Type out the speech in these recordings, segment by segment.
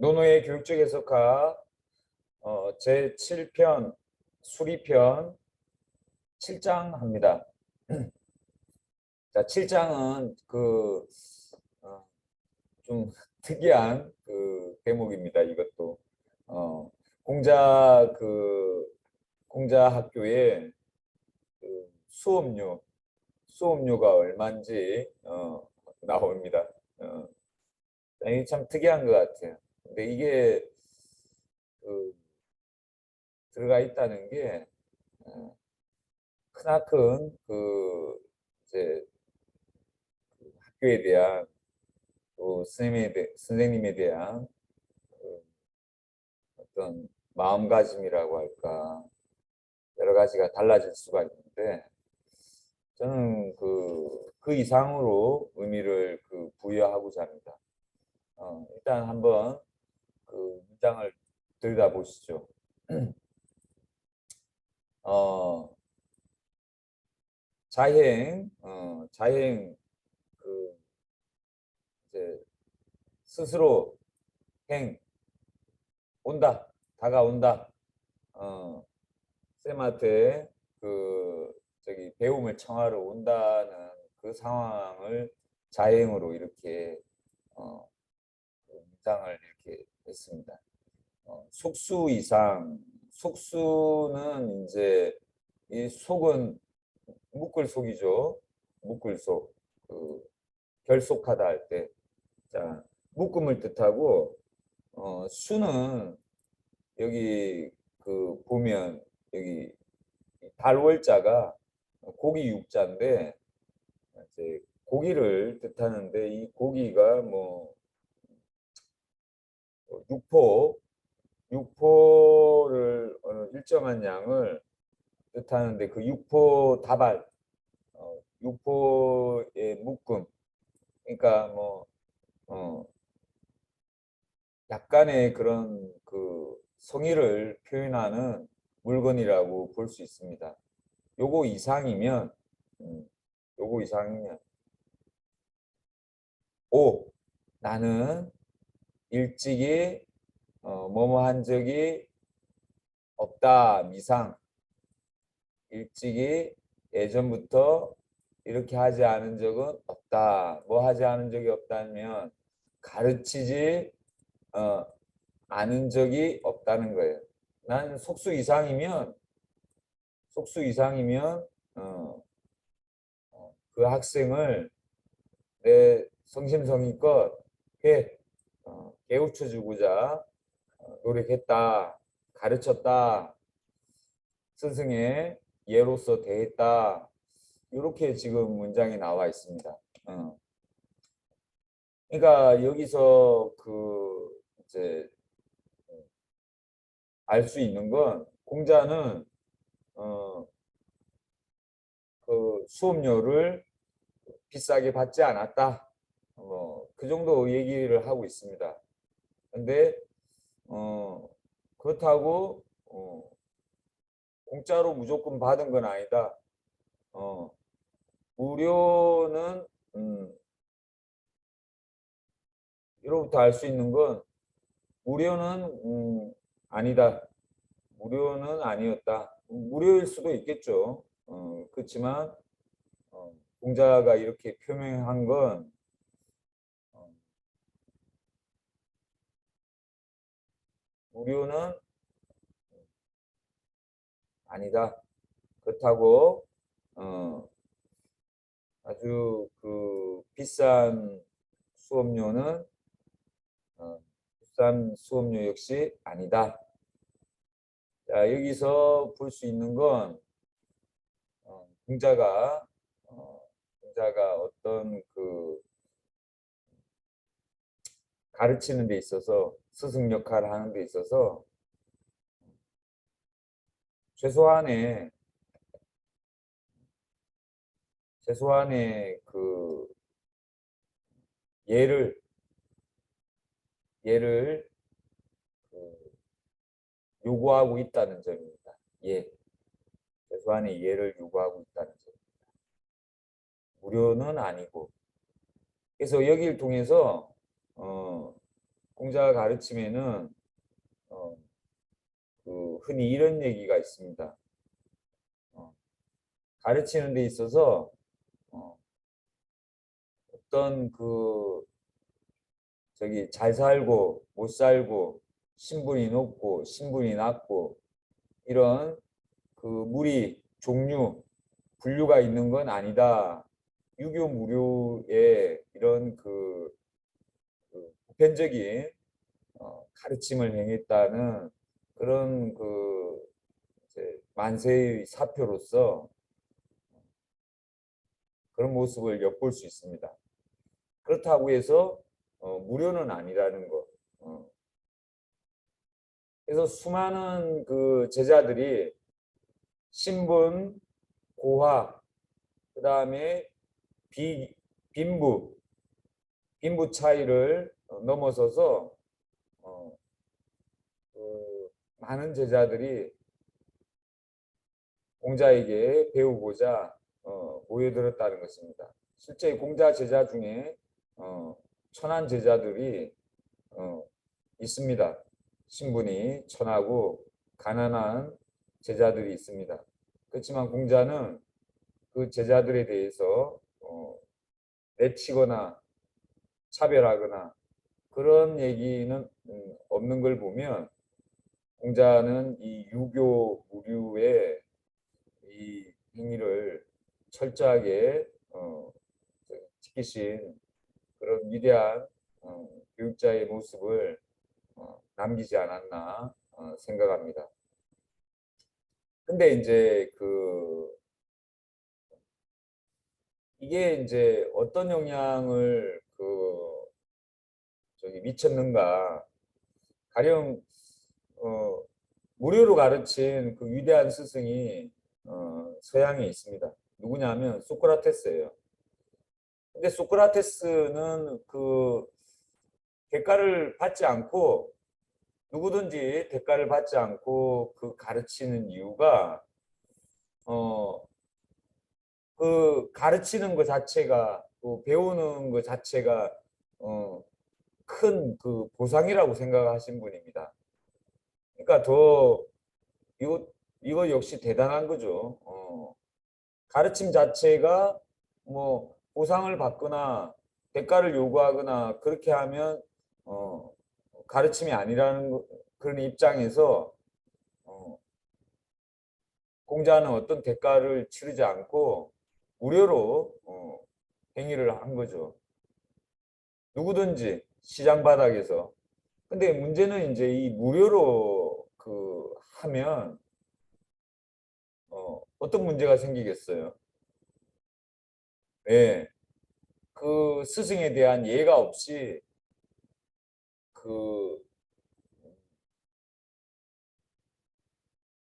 노노의 교육적 해석학 제7편 수리편 7장 합니다. 자, 7장은 좀 특이한 대목입니다. 이것도 공자 공자 학교에 수업료가 얼마인지 나옵니다. 이게 참 특이한 것 같아요. 근데 이게 들어가 있다는 게 크나큰 이제 학교에 대한 또 선생님에 대한 어떤 마음가짐이라고 할까, 여러 가지가 달라질 수가 있는데, 저는 그 이상으로 의미를 부여하고자 합니다. 일단 한번 문장을 들여다보시죠. 자행 이제 스스로 온다, 다가온다. 쌤한테 배움을 청하러 온다는 그 상황을 자행으로 이렇게 문장을 이렇게 했습니다. 속수 이상, 속수는 이제 이 속은 묶을 속이죠. 묶을 속, 결속하다 할 때, 자, 묶음을 뜻하고, 수는 여기 보면 여기 달월자가 고기 육자인데 이제 고기를 뜻하는데, 이 고기가 뭐 육포를 어느 일정한 양을 뜻하는데, 그 육포 다발, 육포의 묶음, 그러니까 뭐 약간의 그런 성의를 표현하는 물건이라고 볼 수 있습니다. 요거 이상이면 요거 이상이면 나는 일찍이 뭐뭐 한 적이 없다, 미상. 일찍이 예전부터 이렇게 하지 않은 적은 없다. 뭐 하지 않은 적이 없다면 가르치지 않은 적이 없다는 거예요. 난 속수 이상이면 그 학생을 내 성심성의껏 깨우쳐 주고자 노력했다, 가르쳤다, 스승의 예로서 대했다. 이렇게 지금 문장이 나와 있습니다. 그러니까 여기서 이제 알 수 있는 건, 공자는 수업료를 비싸게 받지 않았다. 그 정도 얘기를 하고 있습니다. 근데 그렇다고 공짜로 무조건 받은 건 아니다. 무료는 이로부터 알 수 있는 건, 무료는 아니다. 무료는 아니었다. 무료일 수도 있겠죠. 그렇지만 공자가 이렇게 표명한 건 무료는 아니다. 그렇다고 아주 비싼 수업료는 비싼 수업료 역시 아니다. 자, 여기서 볼 수 있는 건 공자가 어떤 가르치는 데 있어서, 스승 역할을 하는 데 있어서 최소한의 예를 요구하고 있다는 점입니다. 최소한의 예를 요구하고 있다는 점입니다. 무료는 아니고. 그래서 여기를 통해서 공자가 가르침에는 흔히 이런 얘기가 있습니다. 가르치는 데 있어서 어떤 잘 살고 못 살고 신분이 높고 신분이 낮고 이런 무리 종류 분류가 있는 건 아니다. 유교 무료의 이런 보편적인 가르침을 행했다는 그런 만세의 사표로서 그런 모습을 엿볼 수 있습니다. 그렇다고 해서 무료는 아니라는 거. 그래서 수많은 제자들이 신분, 고화, 그 다음에 빈부 차이를 넘어서서 많은 제자들이 공자에게 배우고자 모여들었다는 것입니다. 실제 공자 제자 중에 천한 제자들이 있습니다. 신분이 천하고 가난한 제자들이 있습니다. 그렇지만 공자는 그 제자들에 대해서 내치거나 차별하거나 그런 얘기는 없는 걸 보면 공자는 이 유교 무류의 이 행위를 철저하게 지키신 그런 위대한 교육자의 모습을 남기지 않았나 생각합니다. 근데 이제 이게 이제 어떤 영향을 미쳤는가? 가령 무료로 가르친 그 위대한 스승이 서양에 있습니다. 누구냐면 소크라테스예요. 근데 소크라테스는 대가를 받지 않고 누구든지 대가를 받지 않고 가르치는 이유가 가르치는 것 자체가 또 배우는 것 자체가 큰 보상이라고 생각하신 분입니다. 그러니까 이거 역시 대단한 거죠. 가르침 자체가 뭐 보상을 받거나 대가를 요구하거나 그렇게 하면 가르침이 아니라는 그런 입장에서 공자는 어떤 대가를 치르지 않고 무료로 행위를 한 거죠. 누구든지 시장 바닥에서. 근데 문제는 이제 이 무료로 하면 어떤 문제가 생기겠어요? 예. 그 스승에 대한 예가 없이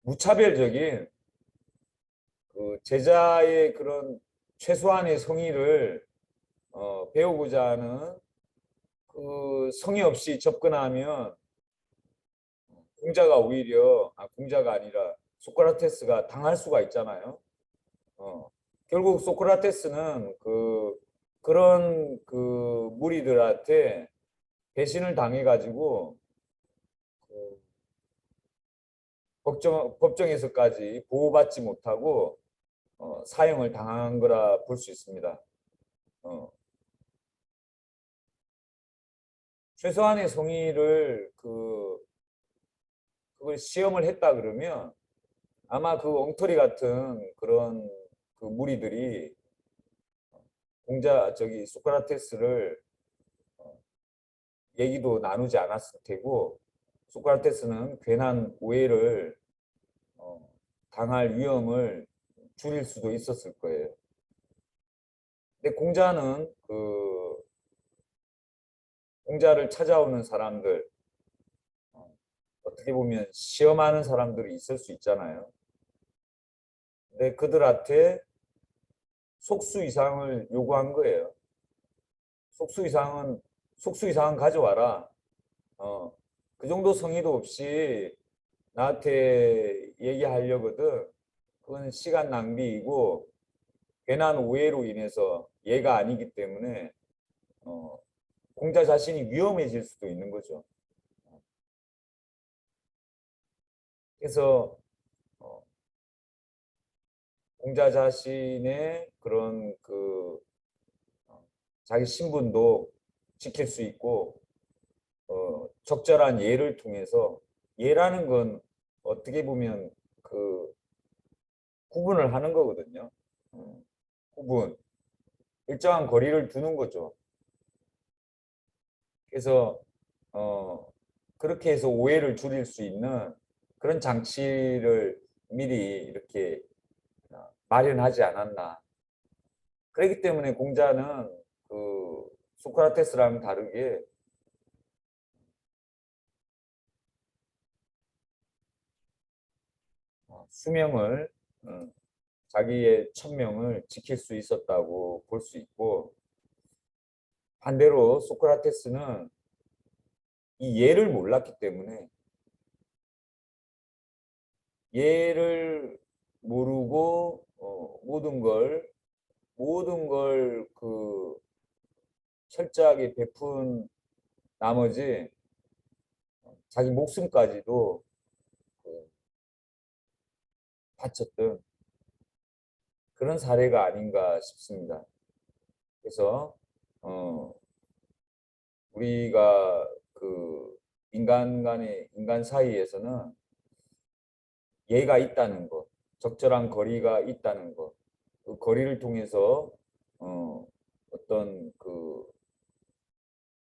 무차별적인 제자의 그런 최소한의 성의를 배우고자 하는 성의 없이 접근하면 공자가 아니라 소크라테스가 당할 수가 있잖아요. 결국 소크라테스는 그런 무리들한테 배신을 당해가지고 법정에서까지 보호받지 못하고 사형을 당한 거라 볼 수 있습니다. 최소한의 성의를 그걸 시험을 했다 그러면 아마 엉터리 같은 그런 무리들이 소크라테스를 얘기도 나누지 않았을 테고 소크라테스는 괜한 오해를 당할 위험을 줄일 수도 있었을 거예요. 근데 공자는 공자를 찾아오는 사람들 어떻게 보면 시험하는 사람들이 있을 수 있잖아요. 근데 그들한테 속수 이상을 요구한 거예요. 속수 이상은 가져와라. 그 정도 성의도 없이 나한테 얘기하려거든. 그건 시간 낭비이고 괜한 오해로 인해서 얘가 아니기 때문에 공자 자신이 위험해질 수도 있는 거죠. 그래서 공자 자신의 그런 그 자기 신분도 지킬 수 있고 적절한 예를 통해서 예라는 건 어떻게 보면 그 구분을 하는 거거든요. 구분, 일정한 거리를 두는 거죠. 그래서 그렇게 해서 오해를 줄일 수 있는 그런 장치를 미리 이렇게 마련하지 않았나. 그렇기 때문에 공자는 그 소크라테스랑 다르게 수명을 자기의 천명을 지킬 수 있었다고 볼 수 있고, 반대로 소크라테스는 이 예를 몰랐기 때문에 예를 모르고 모든 걸 그 철저하게 베푼 나머지 자기 목숨까지도 그 바쳤던 그런 사례가 아닌가 싶습니다. 그래서 우리가 그 인간 사이에서는 예가 있다는 것, 적절한 거리가 있다는 것, 그 거리를 통해서 어떤 그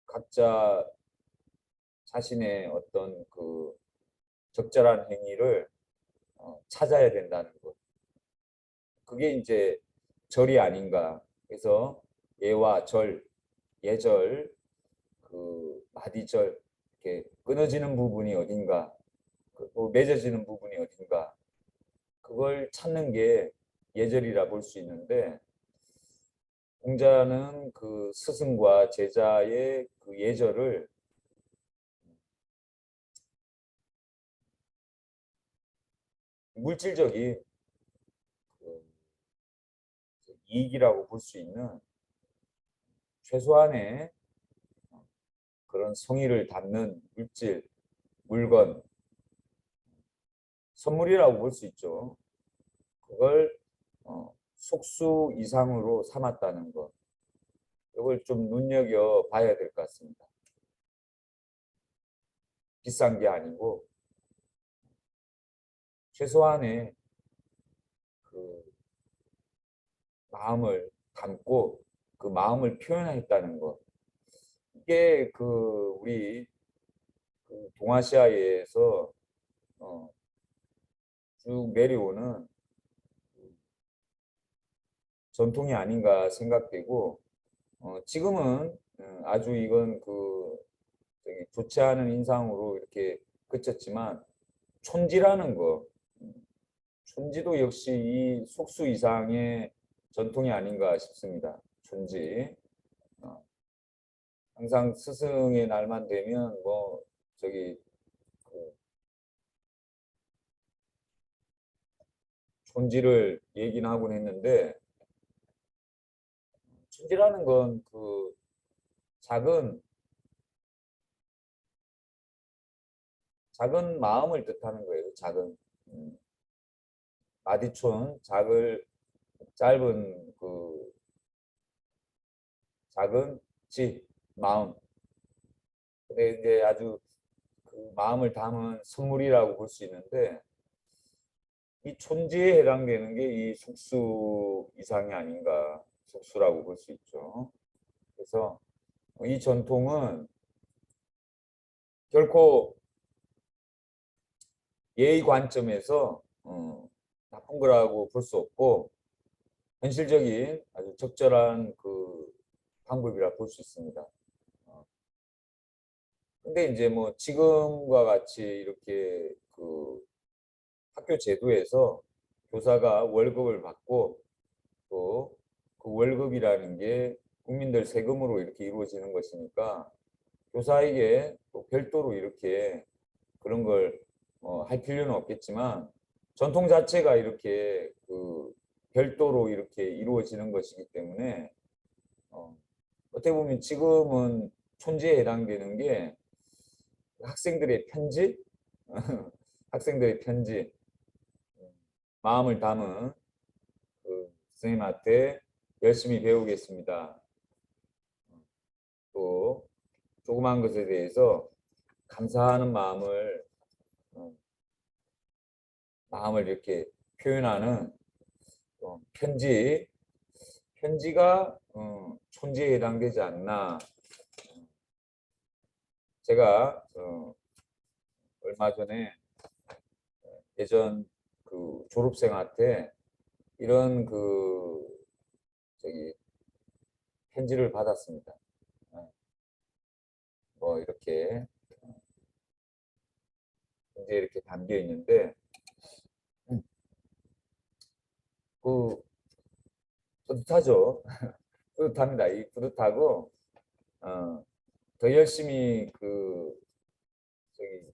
각자 자신의 어떤 그 적절한 행위를 찾아야 된다는 것. 그게 이제 절이 아닌가. 그래서 예와 절, 예절, 그 마디절, 이렇게 끊어지는 부분이 어딘가, 또 맺어지는 부분이 어딘가, 그걸 찾는 게 예절이라 볼 수 있는데, 공자는 그 스승과 제자의 그 예절을 물질적인 그 이익이라고 볼 수 있는 최소한의 그런 성의를 담는 물질, 물건, 선물이라고 볼 수 있죠. 그걸 속수 이상으로 삼았다는 것. 이걸 좀 눈여겨 봐야 될 것 같습니다. 비싼 게 아니고 최소한의 그 마음을 담고 그 마음을 표현했다는 것. 이게 그 우리 그 동아시아에서 어, 쭉 내려오는 전통이 아닌가 생각되고, 지금은 아주 이건 그 되게 좋지 않은 인상으로 이렇게 그쳤지만, 촌지라는 거, 촌지도 역시 이 속수 이상의 전통이 아닌가 싶습니다. 촌지. 어, 항상 스승의 날만 되면 뭐 저기 그 촌지를 얘기는 하곤 했는데, 촌지라는 건 그 작은 작은 마음을 뜻하는 거예요. 작은 마디촌, 짧은 그 작은 집, 마음. 근데 이제 아주 그 마음을 담은 선물이라고 볼 수 있는데, 이 촌지에 해당되는 게 이 속수 이상이 아닌가, 속수라고 볼 수 있죠. 그래서 이 전통은 결코 예의 관점에서 나쁜 거라고 볼 수 없고, 현실적인 아주 적절한 그 방법이라 볼 수 있습니다. 근데 이제 뭐 지금과 같이 이렇게 그 학교 제도에서 교사가 월급을 받고, 또 그 월급이라는 게 국민들 세금으로 이렇게 이루어지는 것이니까 교사에게 또 별도로 이렇게 그런 걸 할 필요는 없겠지만, 전통 자체가 이렇게 그 별도로 이렇게 이루어지는 것이기 때문에 어떻게 보면 지금은 촌지에 해당되는 게 학생들의 편지, 학생들의 편지, 마음을 담은 그 선생님한테 열심히 배우겠습니다. 또 조그만 것에 대해서 감사하는 어, 마음을 이렇게 표현하는 편지가 촌지에 해당되지 않나. 제가 얼마 전에 예전 그 졸업생한테 이런 저기 편지를 받았습니다. 뭐 이렇게 편지에 이렇게 담겨 있는데 그 뿌듯하죠. 뿌듯합니다. 이 뿌듯하고 더 열심히 저기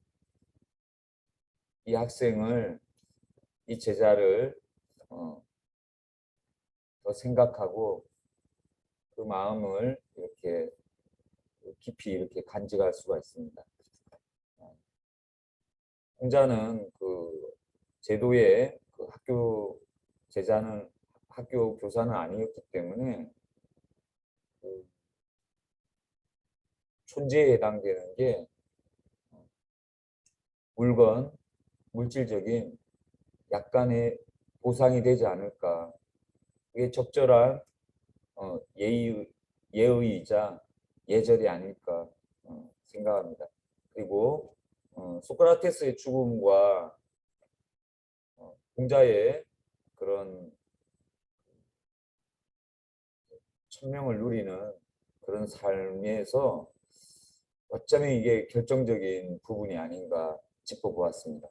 이 학생을 이 제자를 더 생각하고 그 마음을 이렇게 깊이 이렇게 간직할 수가 있습니다. 공자는 그 제도의 그 학교 제자는 학교 교사는 아니었기 때문에 그 촌지에 해당되는 게 물질적인 약간의 보상이 되지 않을까. 그게 적절한 예의이자 예절이 아닐까 생각합니다. 그리고 소크라테스의 죽음과 공자의 그런 천명을 누리는 그런 삶에서 어쩌면 이게 결정적인 부분이 아닌가 짚어보았습니다.